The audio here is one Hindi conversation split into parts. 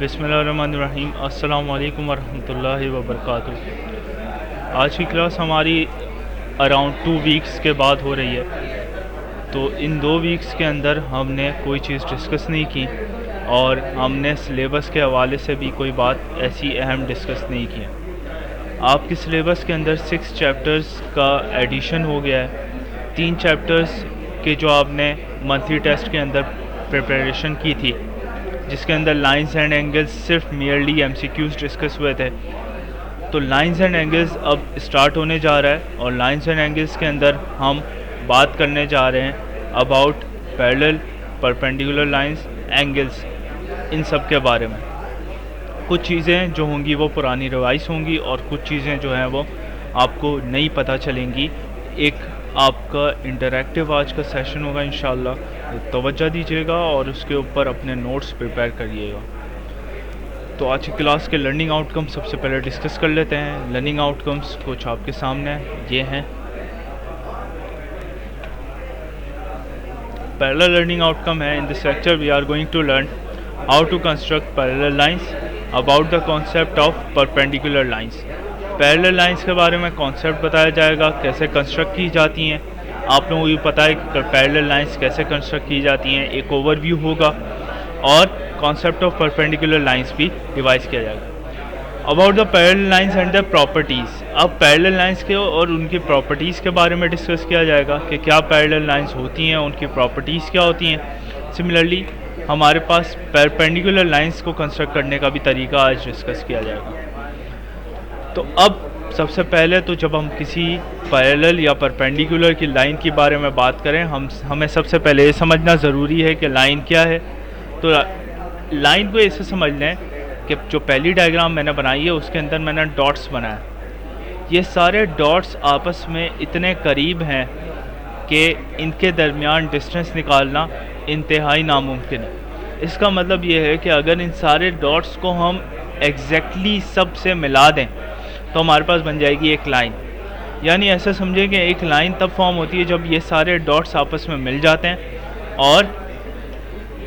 बिस्मिल्लाहिर्रहमानिर्रहीम। अस्सलामु अलैकुम वरहमतुल्लाहि वबरकातुहू। आज की क्लास हमारी अराउंड 2 वीक्स के बाद हो रही है। तो इन 2 वीक्स के अंदर हमने कोई चीज़ डिस्कस नहीं की और हमने सिलेबस के हवाले से भी कोई बात ऐसी अहम डिस्कस नहीं की है। आपके सिलेबस के अंदर 6 चैप्टर्स का एडिशन हो गया है। 3 चैप्टर्स के जो आपने मंथली टेस्ट के अंदर प्रिपरेशन की थी, जिसके अंदर लाइंस एंड एंगल्स सिर्फ मियरली एमसीक्यूज डिस्कस हुए थे। तो लाइंस एंड एंगल्स अब स्टार्ट होने जा रहा है और लाइंस एंड एंगल्स के अंदर हम बात करने जा रहे हैं about parallel, perpendicular lines, angles, इन सब के बारे में। कुछ चीज़ें जो होंगी वो पुरानी रिवाइज होंगी और कुछ चीज़ें जो हैं वो आपको नई पता चलेंगी। एक आपका इंटरैक्टिव आज का सेशन होगा इंशाल्लाह, तवज्जो दीजिएगा और उसके ऊपर अपने नोट्स प्रिपेयर करिएगा। तो आज की क्लास के लर्निंग आउटकम्स सबसे पहले डिस्कस कर लेते हैं। लर्निंग आउटकम्स कुछ आपके सामने ये हैं। पैरेलल लर्निंग आउटकम है, in this lecture we are going to learn how to construct parallel lines, about the concept of perpendicular lines. Parallel lines के बारे में कॉन्सेप्ट बताया जाएगा, कैसे कंस्ट्रक्ट की जाती हैं। आप लोगों को भी पता है कि पैरेलल लाइंस कैसे कंस्ट्रक्ट की जाती हैं, एक ओवरव्यू होगा और कॉन्सेप्ट ऑफ परपेंडिकुलर लाइंस भी रिवाइज किया जाएगा। About the parallel lines and the properties, अब पैरेलल लाइंस के और उनकी प्रॉपर्टीज़ के बारे में डिस्कस किया जाएगा कि क्या पैरेलल लाइंस होती हैं, उनकी प्रॉपर्टीज़ क्या होती हैं। सिमिलरली हमारे पास परपेंडिकुलर लाइंस को कंस्ट्रक्ट करने का भी तरीका आज डिस्कस किया जाएगा। तो अब सबसे पहले तो जब हम किसी पैरेलल या परपेंडिकुलर की लाइन के बारे में बात करें, हमें सबसे पहले ये समझना ज़रूरी है कि लाइन क्या है। तो लाइन को ऐसे समझ लें कि जो पहली डायग्राम मैंने बनाई है उसके अंदर मैंने डॉट्स बनाया। ये सारे डॉट्स आपस में इतने करीब हैं कि इनके दरमियान डिस्टेंस निकालना इंतहाई नामुमकिन है। इसका मतलब ये है कि अगर इन सारे डॉट्स को हम एग्जैक्टली सब से मिला दें तो हमारे पास बन जाएगी एक लाइन। यानी ऐसा समझे कि एक लाइन तब फॉर्म होती है जब ये सारे डॉट्स आपस में मिल जाते हैं और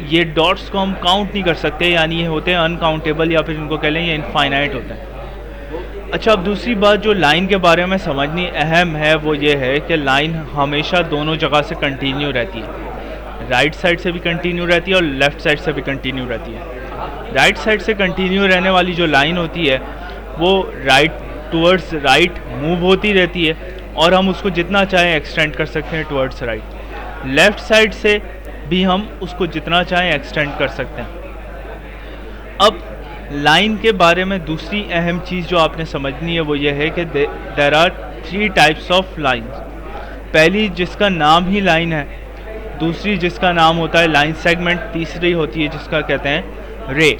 ये डॉट्स को हम काउंट नहीं कर सकते, यानी ये होते हैं अनकाउंटेबल या फिर इनको कह लें ये इनफाइनाइट होते हैं। अच्छा, अब दूसरी बात जो लाइन के बारे में समझनी अहम है वो ये है कि लाइन हमेशा दोनों जगह से कंटिन्यू रहती है। राइट साइड से भी कंटिन्यू रहती है और लेफ़्ट साइड से भी कंटिन्यू रहती है। राइट साइड से कंटिन्यू रहने वाली जो लाइन होती है वो राइट टुवर्ड्स राइट मूव होती रहती है और हम उसको जितना चाहें एक्सटेंड कर सकते हैं टुवर्ड्स राइट। लेफ़्ट साइड से भी हम उसको जितना चाहें एक्सटेंड कर सकते हैं। अब लाइन के बारे में दूसरी अहम चीज़ जो आपने समझनी है वो ये है कि there are 3 types of lines. पहली जिसका नाम ही लाइन है, दूसरी जिसका नाम होता है लाइन सेगमेंट, तीसरी होती है जिसका कहते हैं रे।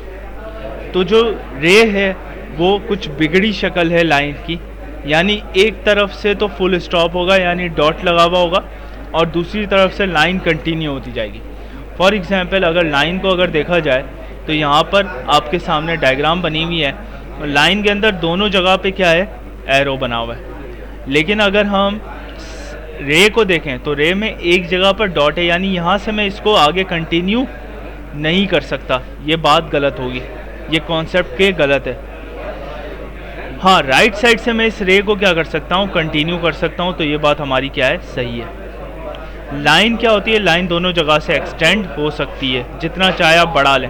तो जो रे है वो कुछ बिगड़ी शक्ल है लाइन की, यानी एक तरफ से तो फुल स्टॉप होगा यानी डॉट लगा हुआ होगा और दूसरी तरफ से लाइन कंटिन्यू होती जाएगी। फॉर एग्जांपल अगर लाइन को अगर देखा जाए तो यहाँ पर आपके सामने डायग्राम बनी हुई है और लाइन के अंदर दोनों जगह पे क्या है, एरो बना हुआ है। लेकिन अगर हम रे को देखें तो रे में एक जगह पर डॉट है, यानी यहाँ से मैं इसको आगे कंटिन्यू नहीं कर सकता। ये बात गलत होगी, ये कॉन्सेप्ट के गलत है। हाँ, राइट साइड से मैं इस रे को क्या कर सकता हूँ, कंटिन्यू कर सकता हूँ। तो ये बात हमारी क्या है, सही है। लाइन क्या होती है, लाइन दोनों जगह से एक्सटेंड हो सकती है, जितना चाहे आप बढ़ा लें,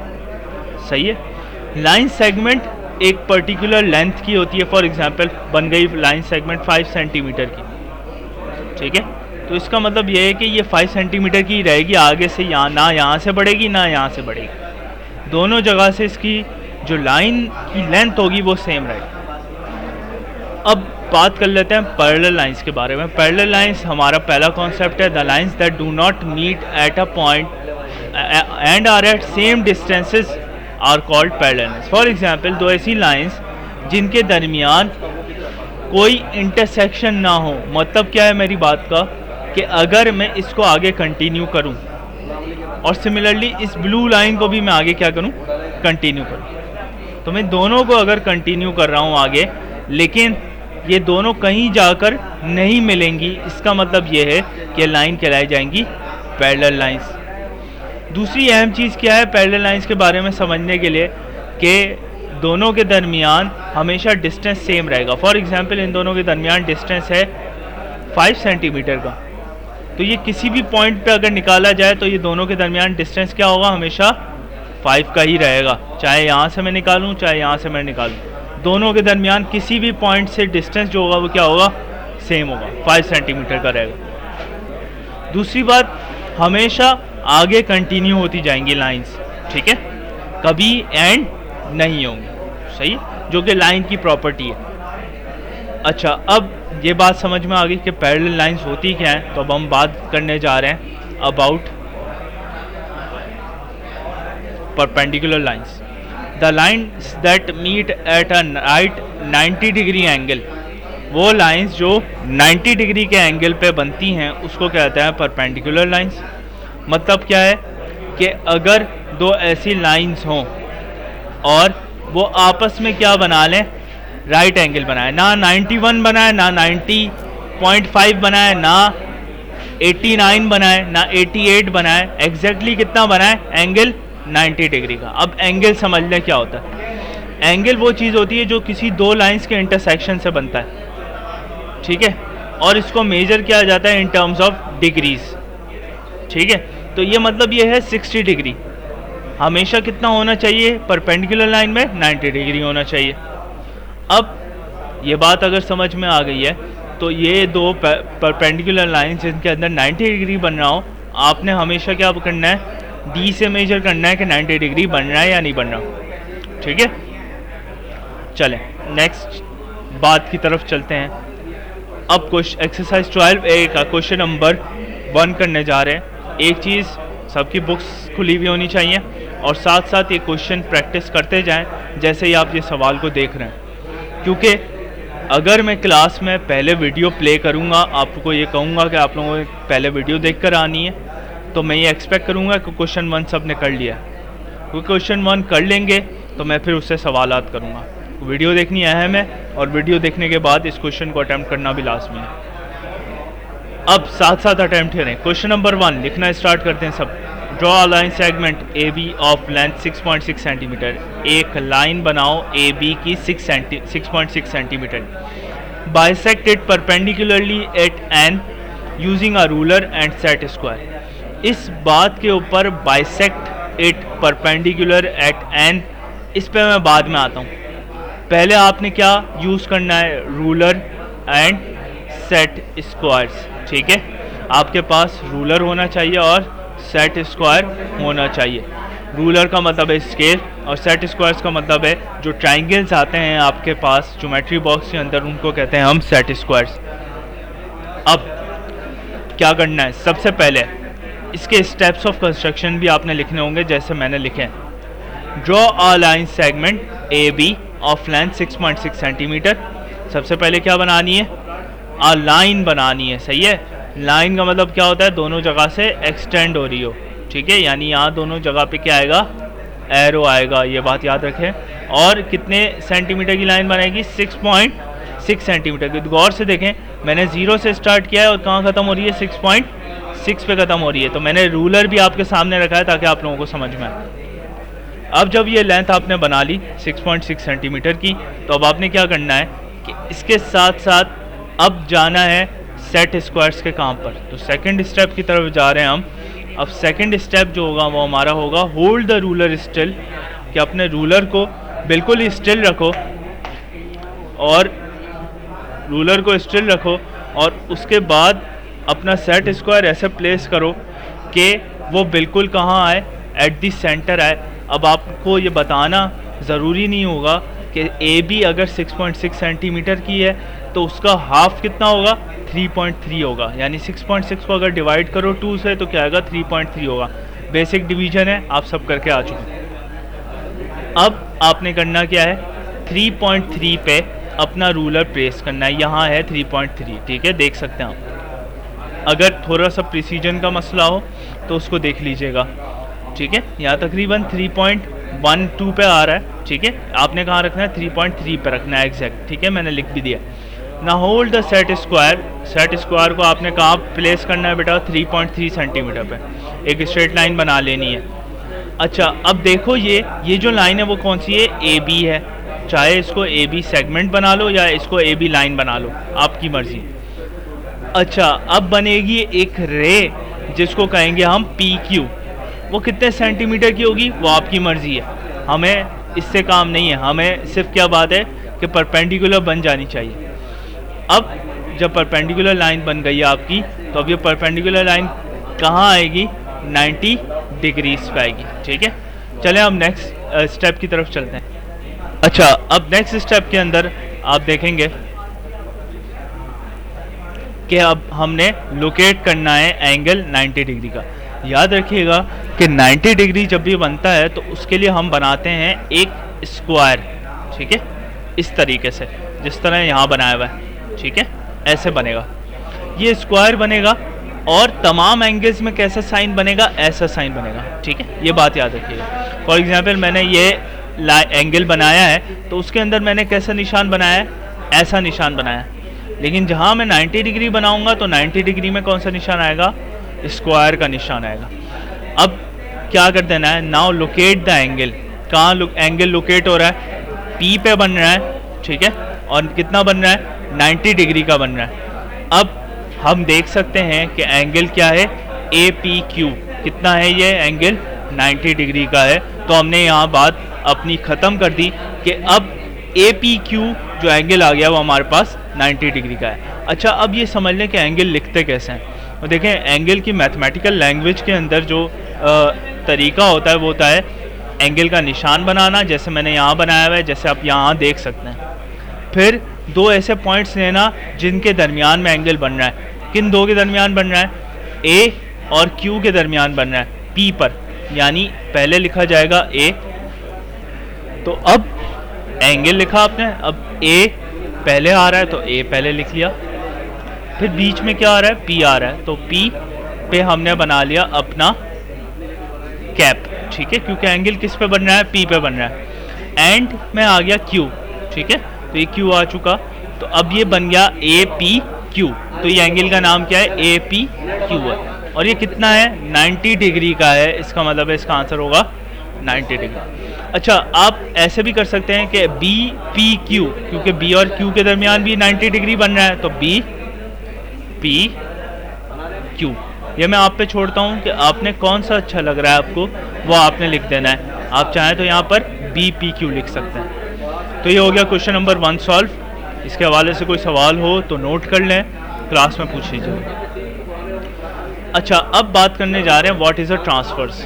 सही है। लाइन सेगमेंट एक पर्टिकुलर लेंथ की होती है। फॉर एग्जांपल बन गई लाइन सेगमेंट 5 सेंटीमीटर की, ठीक है। तो इसका मतलब ये है कि ये 5 सेंटीमीटर की रहेगी, आगे से ना यहाँ से बढ़ेगी ना यहाँ से बढ़ेगी। दोनों जगह से इसकी जो लाइन की लेंथ होगी वो सेम रहेगी। अब बात कर लेते हैं पैरेलल लाइंस के बारे में। पैरेलल लाइंस हमारा पहला कॉन्सेप्ट है, the lines that do not meet at a point and are at same distances are called parallel lines. For example दो ऐसी लाइंस जिनके दरमियान कोई इंटरसेक्शन ना हो। मतलब क्या है मेरी बात का, कि अगर मैं इसको आगे कंटिन्यू करूं और सिमिलरली इस ब्लू लाइन को भी मैं आगे क्या करूं, कंटिन्यू करूं, तो मैं दोनों को अगर कंटिन्यू कर रहा हूं आगे, लेकिन ये दोनों कहीं जाकर नहीं मिलेंगी, इसका मतलब ये है कि लाइन कहलाई जाएंगी पैरेलल लाइंस। दूसरी अहम चीज़ क्या है पैरेलल लाइंस के बारे में समझने के लिए, कि दोनों के दरमियान हमेशा डिस्टेंस सेम रहेगा। फॉर एग्जांपल इन दोनों के दरमियान डिस्टेंस है 5 सेंटीमीटर का, तो ये किसी भी पॉइंट पे अगर निकाला जाए तो ये दोनों के दरमियान डिस्टेंस क्या होगा, हमेशा 5 का ही रहेगा। चाहे यहाँ से मैं निकालूँ चाहे यहाँ से मैं निकालूँ, दोनों के दरमियान किसी भी पॉइंट से डिस्टेंस जो होगा वो क्या होगा, सेम होगा, 5 सेंटीमीटर का रहेगा। दूसरी बात, हमेशा आगे कंटिन्यू होती जाएंगी लाइंस, ठीक है, कभी एंड नहीं होंगी, सही, जो कि लाइन की प्रॉपर्टी है। अच्छा, अब ये बात समझ में आ गई कि पैरेलल लाइंस होती क्या हैं, तो अब हम बात करने जा रहे हैं about perpendicular lines. The lines that meet at a right 90 degree angle, वो लाइंस जो 90 डिग्री के एंगल पे बनती हैं उसको कहते हैं परपेंडिकुलर लाइंस। मतलब क्या है कि अगर दो ऐसी लाइंस हों और वो आपस में क्या बना लें, राइट एंगल बनाए, ना 91 बनाए, ना 90.5 बनाए, ना 89 बनाए, ना 88 बनाए, एग्जैक्टली कितना बनाए, एंगल 90 डिग्री का। अब एंगल समझ लें क्या होता है। एंगल वो चीज़ होती है जो किसी दो लाइंस के इंटरसेक्शन से बनता है, ठीक है, और इसको मेजर किया जाता है इन टर्म्स ऑफ डिग्रीज, ठीक है। तो ये मतलब ये है 60 डिग्री हमेशा कितना होना चाहिए, परपेंडिकुलर लाइन में 90 डिग्री होना चाहिए। अब ये बात अगर समझ में आ गई है तो ये दो परपेंडिकुलर लाइन जिनके अंदर 90 डिग्री बन रहा हो, आपने हमेशा क्या करना है, डी से मेजर करना है कि 90 डिग्री बन रहा है या नहीं बन रहा, ठीक है। चलें नेक्स्ट बात की तरफ चलते हैं। अब एक्सरसाइज 12A का क्वेश्चन नंबर 1 करने जा रहे हैं। एक चीज़, सबकी बुक्स खुली हुई होनी चाहिए और साथ साथ ये क्वेश्चन प्रैक्टिस करते जाएं जैसे ही आप ये सवाल को देख रहे हैं, क्योंकि अगर मैं क्लास में पहले वीडियो प्ले करूंगा, आपको ये कहूंगा कि आप लोगों को पहले वीडियो देखकर आनी है, तो मैं ये एक्सपेक्ट करूंगा कि क्वेश्चन 1 सब ने कर लिया। क्योंकि क्वेश्चन 1 कर लेंगे तो मैं फिर उससे सवालात करूंगा। वीडियो देखनी अहम है और वीडियो देखने के बाद इस क्वेश्चन को अटैम्प्ट करना भी लाजमी है। अब साथ साथ अटैम्प्ट करें। क्वेश्चन नंबर 1 लिखना स्टार्ट करते हैं सब। Draw a line segment A B of length 6.6 centimetre. एक लाइन बनाओ ए बी की 6.6 centimetre. Bisect it perpendicularly at N using a ruler and set square. इस बात के ऊपर bisect it perpendicular at N, इस पे मैं बाद में आता हूँ। पहले आपने क्या यूज़ करना है, रूलर एंड सेट स्क्वायर्स, ठीक है। आपके पास रूलर होना चाहिए और सेट स्क्वायर होना चाहिए। रूलर का मतलब है स्केल और सेट स्क्वायर्स का मतलब है जो ट्राइंगल्स आते हैं आपके पास ज्योमेट्री बॉक्स के अंदर, उनको कहते हैं हम सेट स्क्वायर्स। अब क्या करना है, सबसे पहले इसके स्टेप्स ऑफ कंस्ट्रक्शन भी आपने लिखने होंगे जैसे मैंने लिखे हैं। Draw a line segment A B of length 6.6 centimetre. सबसे पहले क्या बनानी है, आ लाइन बनानी है, सही है। लाइन का मतलब क्या होता है, दोनों जगह से एक्सटेंड हो रही हो, ठीक है, यानी यहाँ दोनों जगह पे क्या आएगा, एरो आएगा, ये बात याद रखें। और कितने सेंटीमीटर की लाइन बनेगी, 6.6 सेंटीमीटर की। गौर से देखें, मैंने 0 से स्टार्ट किया है और कहाँ ख़त्म हो रही है, 6.6 पे ख़त्म हो रही है। तो मैंने रूलर भी आपके सामने रखा है ताकि आप लोगों को समझ में आए। अब जब ये लेंथ आपने बना ली 6.6 सेंटीमीटर की, तो अब आपने क्या करना है कि इसके साथ साथ अब जाना है सेट स्क्वायर्स के काम पर। तो सेकंड स्टेप की तरफ जा रहे हैं हम। अब सेकंड स्टेप जो होगा वो हमारा होगा होल्ड द रूलर स्टिल, कि अपने रूलर को बिल्कुल ही स्टिल रखो और रूलर को स्टिल रखो और उसके बाद अपना सेट स्क्वायर ऐसे प्लेस करो कि वो बिल्कुल कहाँ आए, एट द सेंटर आए। अब आपको ये बताना ज़रूरी नहीं होगा कि ए बी अगर 6.6 सेंटीमीटर की है तो उसका हाफ कितना होगा, 3.3 होगा। यानी 6.6 को अगर डिवाइड करो 2 से तो क्या आएगा, 3.3 होगा। बेसिक डिवीजन है, आप सब करके आ चुके। अब आपने करना क्या है, 3.3 पे अपना रूलर प्लेस करना है। यहाँ है 3.3, ठीक है, देख सकते हैं आप। अगर थोड़ा सा प्रिसीजन का मसला हो तो उसको देख लीजिएगा, ठीक है। यहाँ तकरीबन 3.12 पे आ रहा है, ठीक है। आपने कहाँ रखना है, 3.3 पे रखना है एग्जैक्ट, ठीक है, मैंने लिख भी दिया। ना hold the set square, set square को आपने कहाँ प्लेस करना है बेटा, 3.3 सेंटीमीटर पे। एक स्ट्रेट लाइन बना लेनी है। अच्छा अब देखो ये जो लाइन है वो कौन सी है, ए बी है। चाहे इसको ए बी सेगमेंट बना लो या इसको ए बी लाइन बना लो, आपकी मर्जी। अच्छा अब बनेगी एक रे जिसको कहेंगे हम पी क्यू। वो कितने सेंटीमीटर की होगी वो आपकी मर्जी है, हमें इससे काम नहीं है। हमें सिर्फ क्या बात है कि परपेंडिकुलर बन जानी चाहिए। अब जब परपेंडिकुलर लाइन बन गई है आपकी, तो अब ये परपेंडिकुलर लाइन कहाँ आएगी, 90 डिग्रीज पे आएगी। ठीक है, चलें अब नेक्स्ट स्टेप की तरफ चलते हैं। अच्छा अब नेक्स्ट स्टेप के अंदर आप देखेंगे कि अब हमने लोकेट करना है एंगल 90 डिग्री का। याद रखिएगा कि 90 डिग्री जब भी बनता है तो उसके लिए हम बनाते हैं एक स्क्वायर। ठीक है, इस तरीके से जिस तरह यहाँ बनाया हुआ है। ठीक है, ऐसे बनेगा, ये स्क्वायर बनेगा। और तमाम एंगल्स में कैसा साइन बनेगा, ऐसा साइन बनेगा। ठीक है, ये बात याद रखिएगा। फॉर एग्जांपल मैंने ये एंगल बनाया है तो उसके अंदर मैंने कैसा निशान बनाया है, ऐसा निशान बनाया है। लेकिन जहाँ मैं 90 डिग्री बनाऊंगा तो 90 डिग्री में कौन सा निशान आएगा, स्क्वायर का निशान आएगा। अब क्या कर देना है, नाउ लोकेट द एंगल। कहाँ एंगल लोकेट हो रहा है, पी पे बन रहा है। ठीक है, और कितना बन रहा है, 90 डिग्री का बन रहा है। अब हम देख सकते हैं कि एंगल क्या है, ए पी क्यू। कितना है ये एंगल, 90 डिग्री का है। तो हमने यहाँ बात अपनी ख़त्म कर दी कि अब ए पी क्यू जो एंगल आ गया वो हमारे पास 90 डिग्री का है। अच्छा अब ये समझ लें कि एंगल लिखते कैसे हैं। तो देखें एंगल की मैथमेटिकल लैंग्वेज के अंदर जो तरीका होता है वो होता है एंगल का निशान बनाना, जैसे मैंने यहाँ बनाया हुआ है, जैसे आप यहाँ देख सकते हैं। फिर दो ऐसे पॉइंट्स लेना जिनके दरमियान में एंगल बन रहा है। किन दो के दरमियान बन रहा है, ए और क्यू के दरमियान बन रहा है, पी पर। यानी पहले लिखा जाएगा ए, तो अब एंगल लिखा आपने, अब ए पहले आ रहा है तो ए पहले लिख लिया। फिर बीच में क्या आ रहा है, पी आ रहा है, तो पी पे हमने बना लिया अपना कैप। ठीक है, क्योंकि एंगल किस पे बन रहा है, पी पे बन रहा है। एंड में आ गया क्यू। ठीक है, तो ये क्यू आ चुका, तो अब ये बन गया ए पी क्यू। तो ये एंगल का नाम क्या है, ए पी क्यू है। और ये कितना है, 90 डिग्री का है। इसका मतलब है इसका आंसर होगा 90 डिग्री। अच्छा आप ऐसे भी कर सकते हैं कि बी पी क्यू, क्योंकि बी और क्यू के दरमियान भी 90 डिग्री बन रहा है, तो बी पी क्यू। ये मैं आप पे छोड़ता हूँ कि आपने कौन सा अच्छा लग रहा है आपको, वो आपने लिख देना है। आप चाहें तो यहाँ पर बी पी क्यू लिख सकते हैं। तो ये हो गया क्वेश्चन नंबर 1 सॉल्व। इसके हवाले से कोई सवाल हो तो नोट कर लें, क्लास में पूछ लीजिए। अच्छा अब बात करने जा रहे हैं व्हाट इज़ अ ट्रांसफर्स।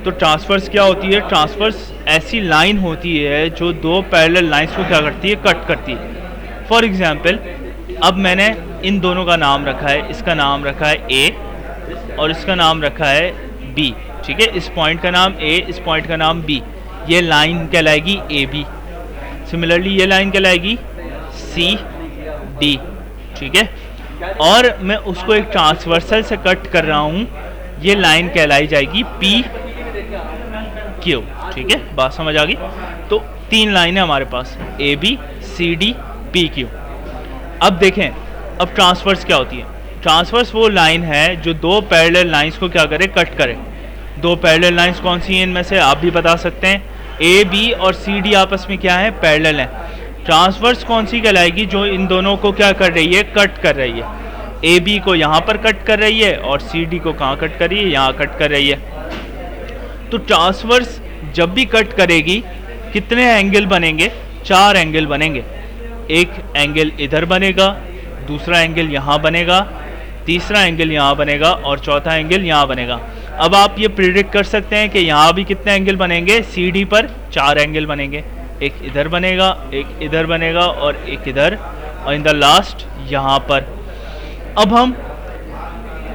तो ट्रांसफर्स क्या होती है, ट्रांसफर्स ऐसी लाइन होती है जो दो पैरेलल लाइंस को क्या करती है, कट करती है। फॉर एग्जांपल अब मैंने इन दोनों का नाम रखा है, इसका नाम रखा है ए और इसका नाम रखा है बी। ठीक है, इस पॉइंट का नाम ए, इस पॉइंट का नाम बी। ये लाइन कहलाएगी ए बी। सिमिलरली ये लाइन कहलाएगी सी डी। ठीक है, और मैं उसको एक ट्रांसवर्सल से कट कर रहा हूँ, ये लाइन कहलाई जाएगी पी क्यू। ठीक है, बात समझ आ गई। तो तीन लाइन है हमारे पास, A B C D P Q. अब देखें अब ट्रांसवर्स क्या होती है। ट्रांसवर्स वो लाइन है जो दो पैरेलल लाइंस को क्या करे, कट करे। दो पैरेलल लाइंस कौन सी हैं इनमें से, आप भी बता सकते हैं। ए बी और सी डी आपस में क्या है, पैरेलल है। ट्रांसवर्स कौन सी कहलाएगी, जो इन दोनों को क्या कर रही है, कट कर रही है। ए बी को यहाँ पर कट कर रही है और सी डी को कहाँ कट कर रही है, यहाँ कट कर रही है। तो ट्रांसवर्स जब भी कट करेगी कितने एंगल बनेंगे, 4 एंगल बनेंगे। एक एंगल इधर बनेगा, दूसरा एंगल यहाँ बनेगा, तीसरा एंगल यहाँ बनेगा और चौथा एंगल यहाँ बनेगा। अब आप ये प्रिडिक्ट कर सकते हैं कि यहाँ भी कितने एंगल बनेंगे, सी डी पर 4 एंगल बनेंगे। एक इधर बनेगा, एक इधर बनेगा और एक इधर, और इन द लास्ट यहाँ पर। अब हम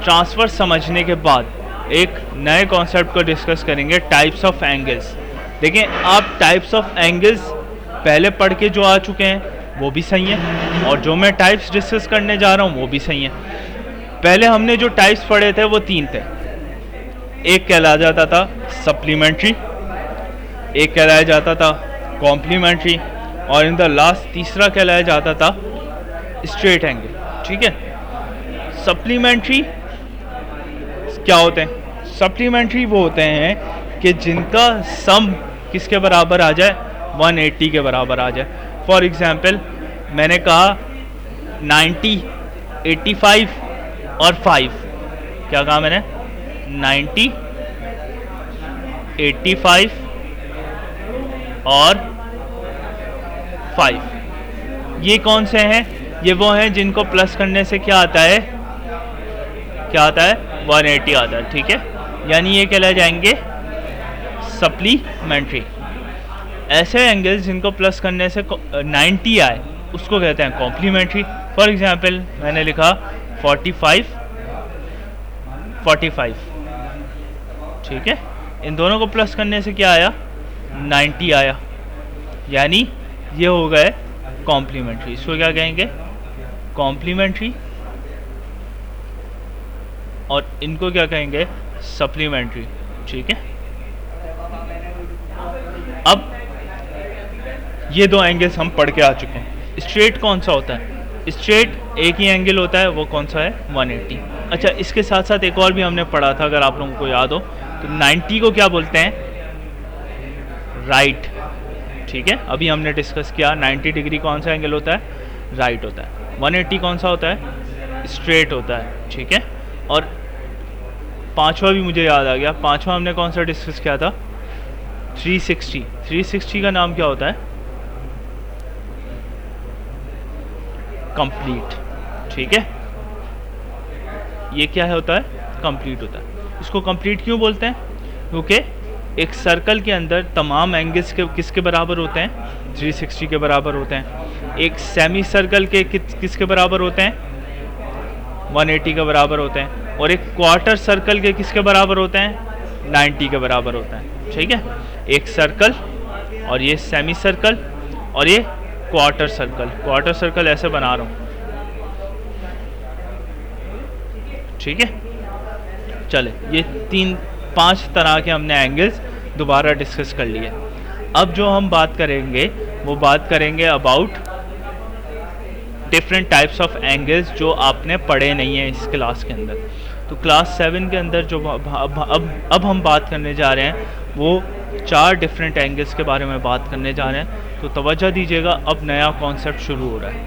ट्रांसफर समझने के बाद एक नए कॉन्सेप्ट को डिस्कस करेंगे, टाइप्स ऑफ एंगल्स। देखें आप टाइप्स ऑफ एंगल्स पहले पढ़ के जो आ चुके हैं वो भी सही है, और जो मैं टाइप्स डिस्कस करने जा रहा हूँ वो भी सही है। पहले हमने जो टाइप्स पढ़े थे वो 3 थे। एक कहलाया जाता था सप्लीमेंट्री, एक कहलाया जाता था कॉम्प्लीमेंट्री, और इन द लास्ट तीसरा कहलाया जाता था स्ट्रेट एंगल। ठीक है, सप्लीमेंट्री क्या होते हैं, सप्लीमेंट्री वो होते हैं कि जिनका सम किसके बराबर आ जाए, 180 के बराबर आ जाए। फॉर एग्जांपल मैंने कहा 90, 85 और 5। क्या कहा मैंने? 90, 85 और 5। ये कौन से हैं? ये वो हैं जिनको प्लस करने से क्या आता है, क्या आता है? 180 आता है। ठीक है, यानी ये कहला जाएंगे सप्लीमेंट्री। ऐसे एंगल्स जिनको प्लस करने से 90 आए उसको कहते हैं कॉम्प्लीमेंट्री। फॉर एग्जांपल मैंने लिखा 45, 45। ठीक है, इन दोनों को प्लस करने से क्या आया? 90 आया, यानी ये हो गए कॉम्प्लीमेंट्री। इसको क्या कहेंगे? कॉम्प्लीमेंट्री। और इनको क्या कहेंगे? सप्लीमेंट्री। ठीक है, अब ये दो एंगल्स हम पढ़ के आ चुके हैं। स्ट्रेट कौन सा होता है? स्ट्रेट एक ही एंगल होता है, वो कौन सा है? 180। अच्छा, इसके साथ साथ एक और भी हमने पढ़ा था, अगर आप लोगों को याद हो तो 90 को क्या बोलते हैं? राइट। ठीक है, अभी हमने डिस्कस किया 90 डिग्री कौन सा एंगल होता है? राइट होता है। 180 कौन सा होता है? स्ट्रेट होता है। ठीक है, और पांचवा भी मुझे याद आ गया। पांचवा हमने कौन सा डिस्कस किया था? 360। 360 का नाम क्या होता है? कंप्लीट। ठीक है, ये क्या होता है? कंप्लीट होता है। इसको कंप्लीट क्यों बोलते हैं? क्योंकि एक सर्कल के अंदर तमाम एंगल्स के किसके बराबर होते हैं? 360 के बराबर होते हैं। एक सेमी सर्कल के किसके बराबर होते हैं? 180 के बराबर होते हैं। और एक क्वार्टर सर्कल के किसके बराबर होते हैं? 90 के बराबर होते हैं। ठीक है, एक सर्कल और ये सेमी सर्कल और ये क्वार्टर सर्कल। क्वार्टर सर्कल ऐसे बना रहा हूँ। ठीक है, चले, ये 5 तरह के हमने एंगल्स दोबारा डिस्कस कर लिए। अब जो हम बात करेंगे वो बात करेंगे about different types of angles जो आपने पढ़े नहीं हैं इस क्लास के अंदर। तो क्लास 7 के अंदर जो अब हम बात करने जा रहे हैं वो 4 डिफरेंट एंगल्स के बारे में बात करने जा रहे हैं। तो तवज्जो दीजिएगा, अब नया कॉन्सेप्ट शुरू हो रहा है।